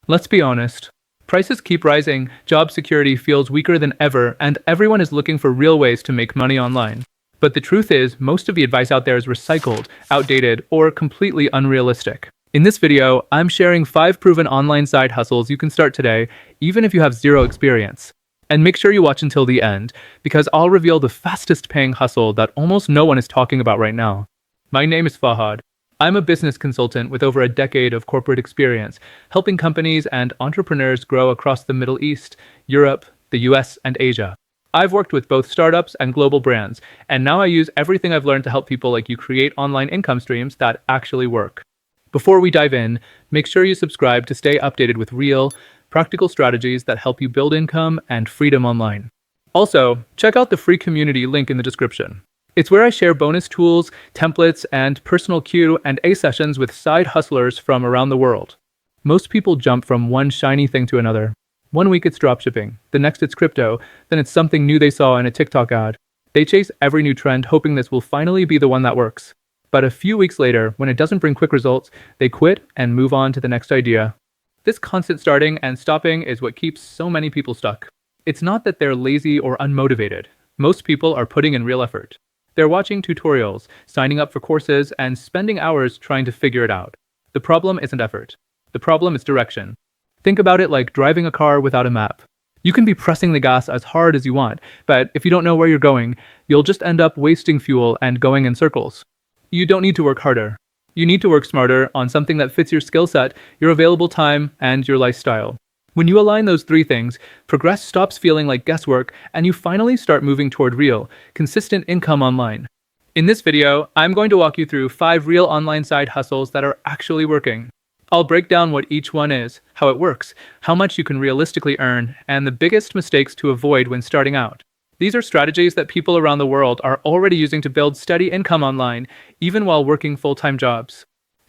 Let's be honest. Prices keep rising, job security feels weaker than ever, and everyone is looking for real ways to make money online. But the truth is, most of the advice out there is recycled, outdated, or completely unrealistic. In this video, I'm sharing 5 proven online side hustles you can start today, even if you have zero experience. And make sure you watch until the end, because I'll reveal the fastest paying hustle that almost no one is talking about right now. My name is Fahad. I'm a business consultant with over a decade of corporate experience, helping companies and entrepreneurs grow across the Middle East, Europe, the US, and Asia. I've worked with both startups and global brands, and now I use everything I've learned to help people like you create online income streams that actually work. Before we dive in, make sure you subscribe to stay updated with real, practical strategies that help you build income and freedom online. Also, check out the free community link in the description. It's where I share bonus tools, templates, and personal Q&A sessions with side hustlers from around the world. Most people jump from one shiny thing to another. One week it's dropshipping, the next it's crypto, then it's something new they saw in a TikTok ad. They chase every new trend hoping this will finally be the one that works. But a few weeks later, when it doesn't bring quick results, they quit and move on to the next idea. This constant starting and stopping is what keeps so many people stuck. It's not that they're lazy or unmotivated. Most people are putting in real effort. They're watching tutorials, signing up for courses, and spending hours trying to figure it out. The problem isn't effort. The problem is direction. Think about it like driving a car without a map. You can be pressing the gas as hard as you want, but if you don't know where you're going, you'll just end up wasting fuel and going in circles. You don't need to work harder. You need to work smarter on something that fits your skill set, your available time, and your lifestyle. When you align those 3 things, progress stops feeling like guesswork, and you finally start moving toward real, consistent income online. In this video, I'm going to walk you through 5 real online side hustles that are actually working. I'll break down what each one is, how it works, how much you can realistically earn, and the biggest mistakes to avoid when starting out. These are strategies that people around the world are already using to build steady income online, even while working full-time jobs.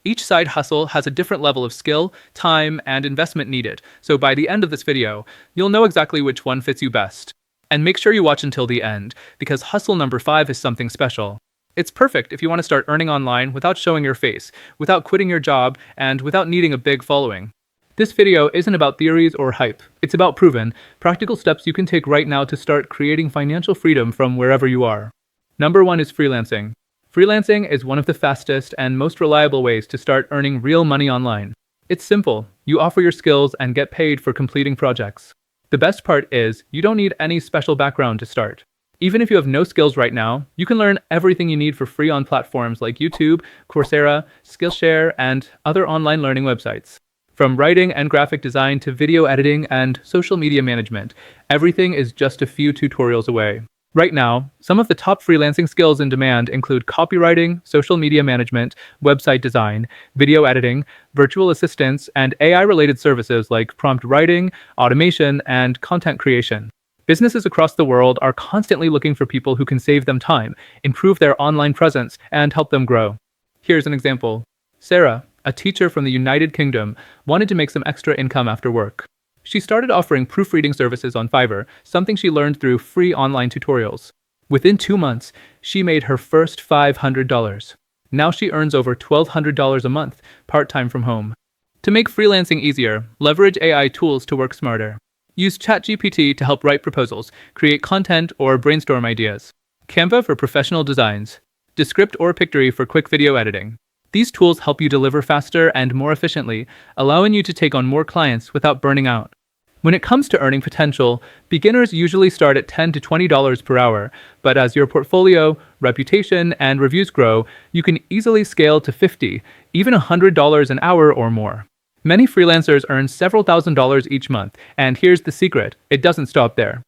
Each side hustle has a different level of skill, time, and investment needed, so by the end of this video, you'll know exactly which one fits you best. And make sure you watch until the end, because hustle number 5 is something special. It's perfect if you want to start earning online without showing your face, without quitting your job, and without needing a big following. This video isn't about theories or hype. It's about proven, practical steps you can take right now to start creating financial freedom from wherever you are. Number 1 is freelancing. Freelancing is one of the fastest and most reliable ways to start earning real money online. It's simple. You offer your skills and get paid for completing projects. The best part is, you don't need any special background to start. Even if you have no skills right now, you can learn everything you need for free on platforms like YouTube, Coursera, Skillshare, and other online learning websites. From writing and graphic design to video editing and social media management, everything is just a few tutorials away. Right now, some of the top freelancing skills in demand include copywriting, social media management, website design, video editing, virtual assistants, and AI-related services like prompt writing, automation, and content creation. Businesses across the world are constantly looking for people who can save them time, improve their online presence, and help them grow. Here's an example. Sarah, a teacher from the United Kingdom, wanted to make some extra income after work. She started offering proofreading services on Fiverr, something she learned through free online tutorials. Within 2 months, she made her first $500. Now she earns over $1,200 a month, part-time from home. To make freelancing easier, leverage AI tools to work smarter. Use ChatGPT to help write proposals, create content, or brainstorm ideas. Canva for professional designs. Descript or Pictory for quick video editing. These tools help you deliver faster and more efficiently, allowing you to take on more clients without burning out. When it comes to earning potential, beginners usually start at $10 to $20 per hour, but as your portfolio, reputation, and reviews grow, you can easily scale to $50, even $100 an hour or more. Many freelancers earn several $1,000s each month, and here's the secret: it doesn't stop there.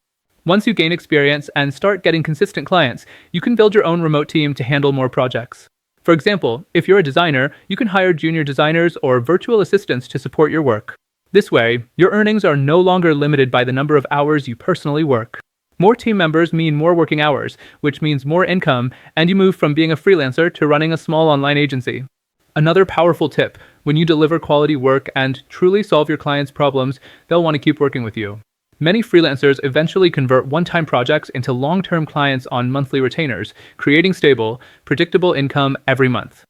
Once you gain experience and start getting consistent clients, you can build your own remote team to handle more projects. For example, if you're a designer, you can hire junior designers or virtual assistants to support your work. This way, your earnings are no longer limited by the number of hours you personally work. More team members mean more working hours, which means more income, and you move from being a freelancer to running a small online agency. Another powerful tip: when you deliver quality work and truly solve your clients' problems, they'll want to keep working with you. Many freelancers eventually convert one-time projects into long-term clients on monthly retainers, creating stable, predictable income every month.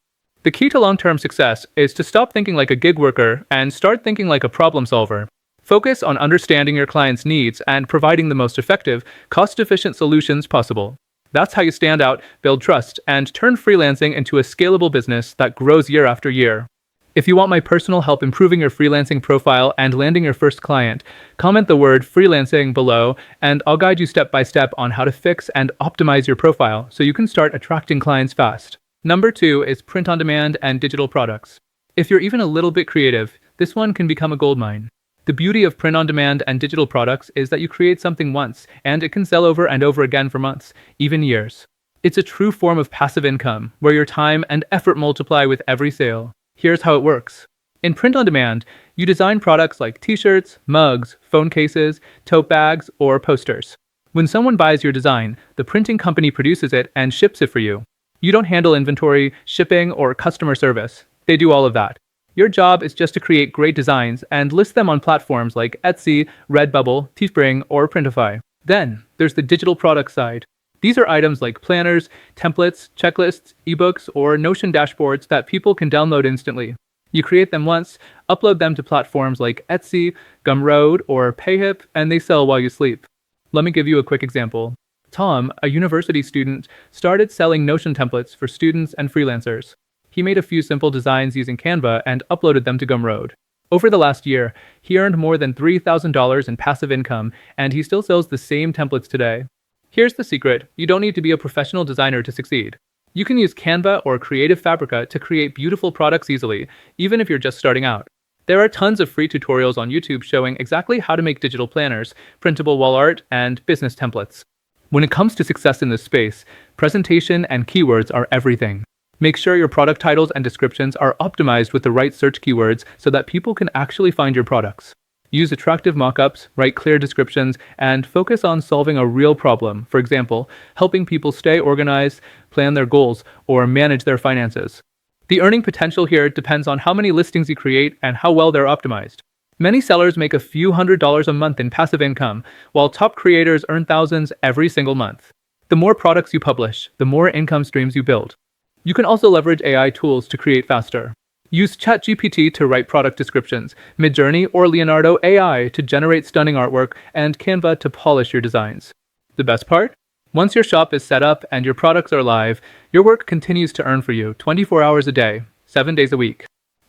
The key to long-term success is to stop thinking like a gig worker and start thinking like a problem solver. Focus on understanding your clients' needs and providing the most effective, cost-efficient solutions possible. That's how you stand out, build trust, and turn freelancing into a scalable business that grows year after year. If you want my personal help improving your freelancing profile and landing your first client, comment the word freelancing below, and I'll guide you step by step on how to fix and optimize your profile so you can start attracting clients fast. Number 2 is print on demand and digital products. If you're even a little bit creative, this one can become a goldmine. The beauty of print on demand and digital products is that you create something once, and it can sell over and over again for months, even years. It's a true form of passive income, where your time and effort multiply with every sale. Here's how it works. In print on demand, you design products like t-shirts, mugs, phone cases, tote bags, or posters. When someone buys your design, the printing company produces it and ships it for you. You don't handle inventory, shipping, or customer service. They do all of that. Your job is just to create great designs and list them on platforms like Etsy, Redbubble, Teespring, or Printify. Then, there's the digital product side. These are items like planners, templates, checklists, ebooks, or Notion dashboards that people can download instantly. You create them once, upload them to platforms like Etsy, Gumroad, or Payhip, and they sell while you sleep. Let me give you a quick example. Tom, a university student, started selling Notion templates for students and freelancers. He made a few simple designs using Canva and uploaded them to Gumroad. Over the last year, he earned more than $3,000 in passive income, and he still sells the same templates today. Here's the secret: you don't need to be a professional designer to succeed. You can use Canva or Creative Fabrica to create beautiful products easily, even if you're just starting out. There are tons of free tutorials on YouTube showing exactly how to make digital planners, printable wall art, and business templates. When it comes to success in this space, presentation and keywords are everything. Make sure your product titles and descriptions are optimized with the right search keywords so that people can actually find your products. Use attractive mockups, write clear descriptions, and focus on solving a real problem. For example, helping people stay organized, plan their goals, or manage their finances. The earning potential here depends on how many listings you create and how well they're optimized. Many sellers make a few $100s a month in passive income, while top creators earn thousands every single month. The more products you publish, the more income streams you build. You can also leverage AI tools to create faster. Use ChatGPT to write product descriptions, Midjourney or Leonardo AI to generate stunning artwork, and Canva to polish your designs. The best part? Once your shop is set up and your products are live, your work continues to earn for you 24 hours a day, 7 days a week.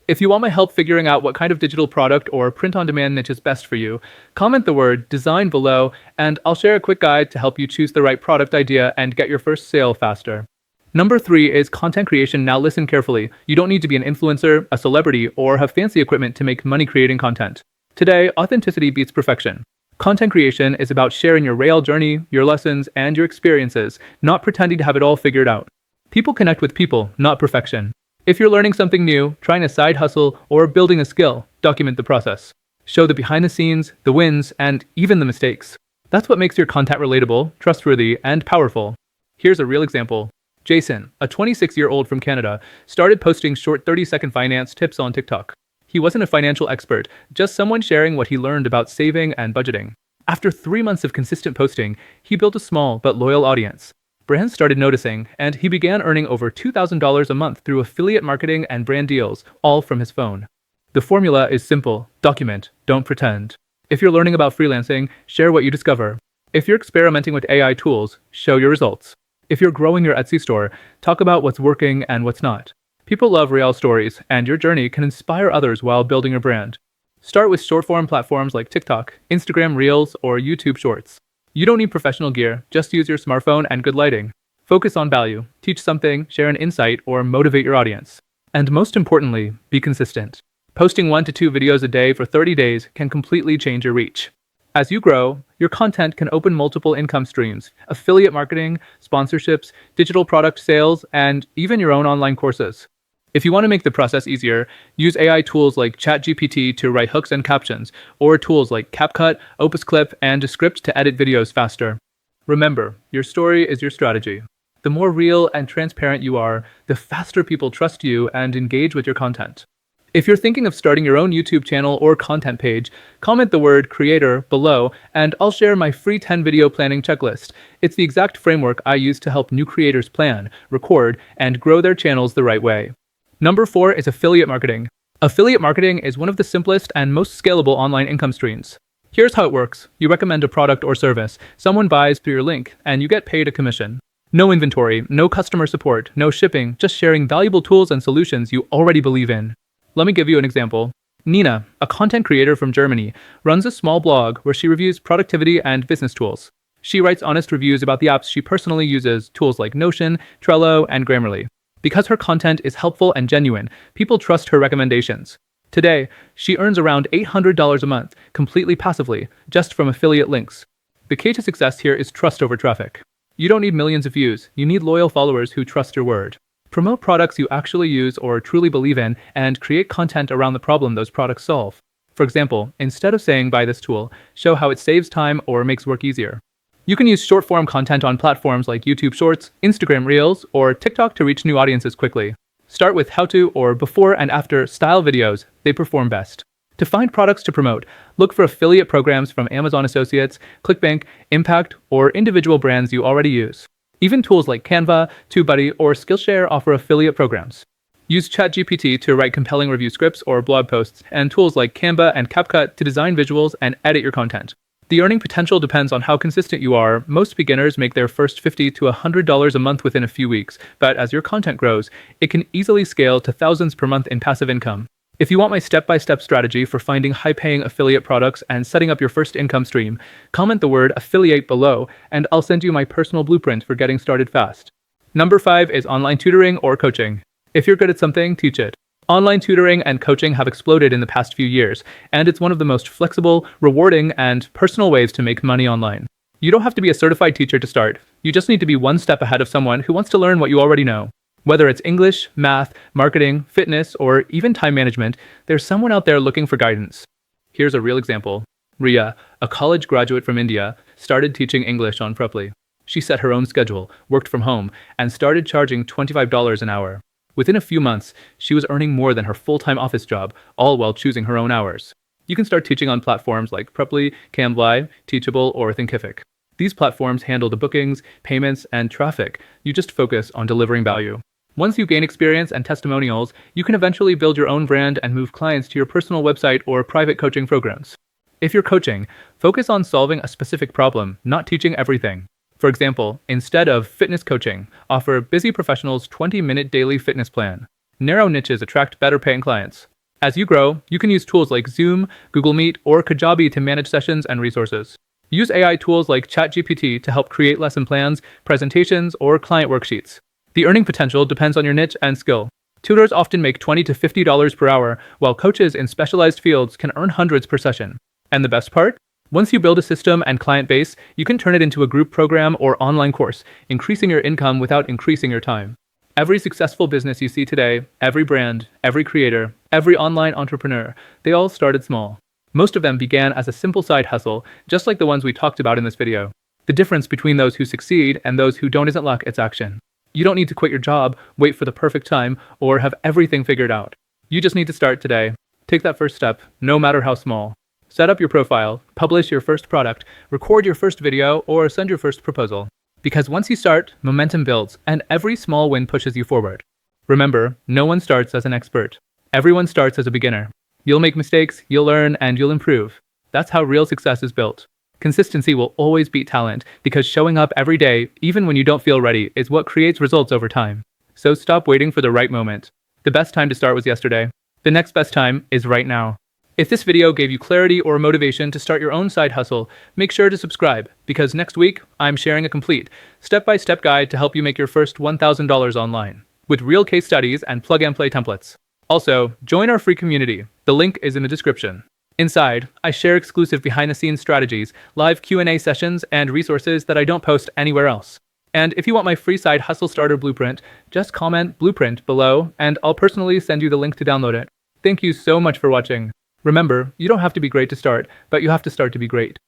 If you want my help figuring out what kind of digital product or print-on-demand niche is best for you, comment the word design below, and I'll share a quick guide to help you choose the right product idea and get your first sale faster. Number 3 is content creation. Now listen carefully. You don't need to be an influencer, a celebrity, or have fancy equipment to make money creating content. Today, authenticity beats perfection. Content creation is about sharing your real journey, your lessons, and your experiences, not pretending to have it all figured out. People connect with people, not perfection. If you're learning something new, trying a side hustle, or building a skill, document the process. Show the behind the scenes, the wins, and even the mistakes. That's what makes your content relatable, trustworthy, and powerful. Here's a real example. Jason, a 26-year-old from Canada, started posting short 30-second finance tips on TikTok. He wasn't a financial expert, just someone sharing what he learned about saving and budgeting. After 3 months of consistent posting, he built a small but loyal audience. Brands started noticing, and he began earning over $2,000 a month through affiliate marketing and brand deals, all from his phone. The formula is simple: document, don't pretend. If you're learning about freelancing, share what you discover. If you're experimenting with AI tools, show your results. If you're growing your Etsy store, talk about what's working and what's not. People love real stories, and your journey can inspire others while building your brand. Start with short-form platforms like TikTok, Instagram Reels, or YouTube Shorts. You don't need professional gear, just use your smartphone and good lighting. Focus on value, teach something, share an insight, or motivate your audience. And most importantly, be consistent. Posting 1 to 2 videos a day for 30 days can completely change your reach. As you grow, your content can open multiple income streams: affiliate marketing, sponsorships, digital product sales, and even your own online courses. If you want to make the process easier, use AI tools like ChatGPT to write hooks and captions, or tools like CapCut, Opus Clip, and Descript to edit videos faster. Remember, your story is your strategy. The more real and transparent you are, the faster people trust you and engage with your content. If you're thinking of starting your own YouTube channel or content page, comment the word creator below, and I'll share my free 10-video planning checklist. It's the exact framework I use to help new creators plan, record, and grow their channels the right way. Number 4 is affiliate marketing. Affiliate marketing is one of the simplest and most scalable online income streams. Here's how it works. You recommend a product or service, someone buys through your link, and you get paid a commission. No inventory, no customer support, no shipping, just sharing valuable tools and solutions you already believe in. Let me give you an example. Nina, a content creator from Germany, runs a small blog where she reviews productivity and business tools. She writes honest reviews about the apps she personally uses, tools like Notion, Trello, and Grammarly. Because her content is helpful and genuine, people trust her recommendations. Today, she earns around $800 a month, completely passively, just from affiliate links. The key to success here is trust over traffic. You don't need millions of views, you need loyal followers who trust your word. Promote products you actually use or truly believe in, and create content around the problem those products solve. For example, instead of saying buy this tool, show how it saves time or makes work easier. You can use short-form content on platforms like YouTube Shorts, Instagram Reels, or TikTok to reach new audiences quickly. Start with how-to or before and after style videos. They perform best. To find products to promote, look for affiliate programs from Amazon Associates, ClickBank, Impact, or individual brands you already use. Even tools like Canva, TubeBuddy, or Skillshare offer affiliate programs. Use ChatGPT to write compelling review scripts or blog posts, and tools like Canva and CapCut to design visuals and edit your content. The earning potential depends on how consistent you are. Most beginners make their first $50 to $100 a month within a few weeks, but as your content grows, it can easily scale to thousands per month in passive income. If you want my step-by-step strategy for finding high-paying affiliate products and setting up your first income stream, comment the word affiliate below, and I'll send you my personal blueprint for getting started fast. Number 5 is online tutoring or coaching. If you're good at something, teach it. Online tutoring and coaching have exploded in the past few years, and it's one of the most flexible, rewarding, and personal ways to make money online. You don't have to be a certified teacher to start. You just need to be one step ahead of someone who wants to learn what you already know. Whether it's English, math, marketing, fitness, or even time management, there's someone out there looking for guidance. Here's a real example. Ria, a college graduate from India, started teaching English on Preply. She set her own schedule, worked from home, and started charging $25 an hour. Within a few months, she was earning more than her full-time office job, all while choosing her own hours. You can start teaching on platforms like Preply, Canva, Teachable, or Thinkific. These platforms handle the bookings, payments, and traffic. You just focus on delivering value. Once you gain experience and testimonials, you can eventually build your own brand and move clients to your personal website or private coaching programs. If you're coaching, focus on solving a specific problem, not teaching everything. For example, instead of fitness coaching, offer busy professionals 20-minute daily fitness plan. Narrow niches attract better paying clients. As you grow, you can use tools like Zoom, Google Meet, or Kajabi to manage sessions and resources. Use AI tools like ChatGPT to help create lesson plans, presentations, or client worksheets. The earning potential depends on your niche and skill. Tutors often make $20 to $50 per hour, while coaches in specialized fields can earn hundreds per session. And the best part? Once you build a system and client base, you can turn it into a group program or online course, increasing your income without increasing your time. Every successful business you see today, every brand, every creator, every online entrepreneur, they all started small. Most of them began as a simple side hustle, just like the ones we talked about in this video. The difference between those who succeed and those who don't isn't luck, it's action. You don't need to quit your job, wait for the perfect time, or have everything figured out. You just need to start today. Take that first step, no matter how small. Set up your profile, publish your first product, record your first video, or send your first proposal. Because once you start, momentum builds, and every small win pushes you forward. Remember, no one starts as an expert. Everyone starts as a beginner. You'll make mistakes, you'll learn, and you'll improve. That's how real success is built. Consistency will always beat talent, because showing up every day, even when you don't feel ready, is what creates results over time. So stop waiting for the right moment. The best time to start was yesterday. The next best time is right now. If this video gave you clarity or motivation to start your own side hustle, make sure to subscribe, because next week, I'm sharing a complete, step-by-step guide to help you make your first $1,000 online, with real case studies and plug-and-play templates. Also, join our free community. The link is in the description. Inside, I share exclusive behind-the-scenes strategies, live Q&A sessions, and resources that I don't post anywhere else. And if you want my free side hustle starter blueprint, just comment blueprint below, and I'll personally send you the link to download it. Thank you so much for watching. Remember, you don't have to be great to start, but you have to start to be great.